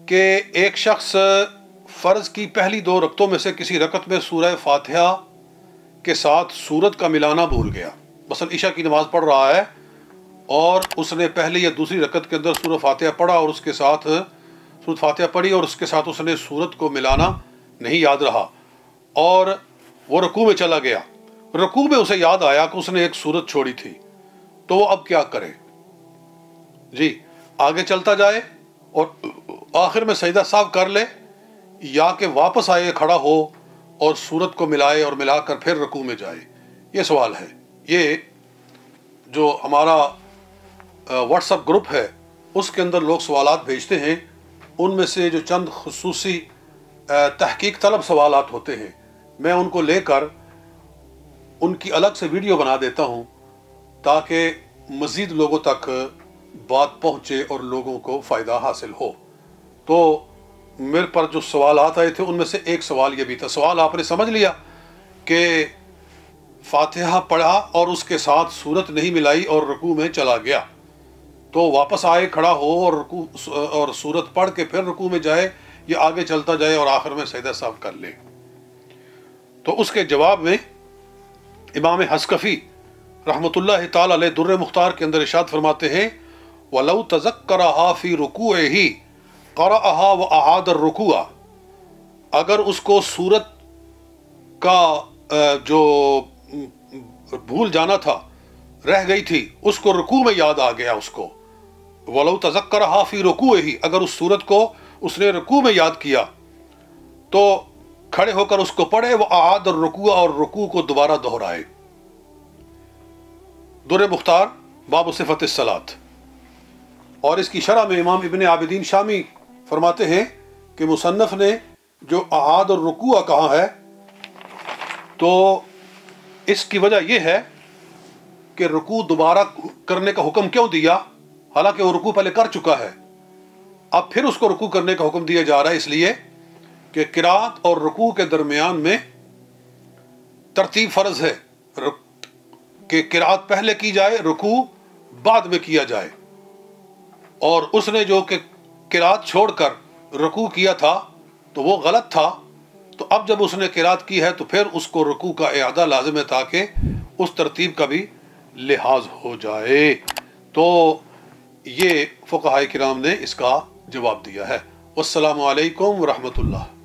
کہ ایک شخص فرض کی پہلی 2 رکعتوں میں سے کسی رکعت میں سورہ فاتحہ کے ساتھ سورت کا ملانا بھول گیا. مثلا عشاء کی نماز پڑھ رہا ہے اور اس نے پہلی یا دوسری رکعت کے اندر سورہ فاتحہ پڑھا اور اس کے ساتھ سورت فاتحہ پڑھی اور اس کے ساتھ اس نے سورت کو ملانا نہیں یاد رہا اور وہ رکوع میں چلا گیا. رکوع میں اسے یاد آیا کہ اس نے ایک سورت چھوڑی تھی, تو وہ اب کیا کرے؟ جی, آگے چلتا جائے اور آخر میں سجدہ سہو کر لے, یا کہ واپس آئے کھڑا ہو اور سورت کو ملائے اور ملا کر پھر رکوع میں جائے؟ یہ سوال ہے. یہ جو ہمارا واٹس ایپ گروپ ہے اس کے اندر لوگ سوالات بھیجتے ہیں, ان میں سے جو چند خصوصی تحقیق طلب سوالات ہوتے ہیں میں ان کو لے کر ان کی الگ سے ویڈیو بنا دیتا ہوں تاکہ مزید لوگوں تک بات پہنچے اور لوگوں کو فائدہ حاصل ہو. تو میرے پر جو سوالات آئے تھے ان میں سے ایک سوال یہ بھی تھا. سوال آپ نے سمجھ لیا کہ فاتحہ پڑھا اور اس کے ساتھ سورت نہیں ملائی اور رکوع میں چلا گیا, تو واپس آئے کھڑا ہو اور رکوع اور سورت پڑھ کے پھر رکوع میں جائے, یا آگے چلتا جائے اور آخر میں سجدہ سہو کر لے؟ تو اس کے جواب میں امام حسکفی رحمۃ اللہ تعالی علیہ در مختار کے اندر ارشاد فرماتے ہیں وَلَوْ تَذَكَّرَهَا فِي رُكُوعِهِ قَرَأَهَا وَأَعَادَ الرُّكُوعَ, اگر اس کو سورت کا جو بھول جانا تھا, رہ گئی تھی, اس کو رکوع میں یاد آ گیا اس کو, وَلَوْ تَذَكَّرَهَا فِي رُكُوعِهِ, اگر اس سورت کو اس نے رکوع میں یاد کیا تو کھڑے ہو کر اس کو پڑھے, وَأَعَادَ الرُّكُوعَ, اور رکوع کو دوبارہ دہرائے. در مختار باب صفت الصلاۃ. اور اس کی شرح میں امام ابن عابدین شامی فرماتے ہیں کہ مصنف نے جو اعاد الرکوع کہا ہے تو اس کی وجہ یہ ہے کہ رکوع دوبارہ کرنے کا حکم کیوں دیا, حالانکہ وہ رکوع پہلے کر چکا ہے, اب پھر اس کو رکوع کرنے کا حکم دیا جا رہا ہے, اس لیے کہ قرات اور رکوع کے درمیان میں ترتیب فرض ہے کہ قرات پہلے کی جائے, رکوع بعد میں کیا جائے. اور اس نے جو کہ قرات چھوڑ کر رکوع کیا تھا تو وہ غلط تھا, تو اب جب اس نے قرات کی ہے تو پھر اس کو رکوع کا اعادہ لازم ہے تاکہ اس ترتیب کا بھی لحاظ ہو جائے. تو یہ فقہاء کرام نے اس کا جواب دیا ہے. والسلام علیکم ورحمۃ اللہ.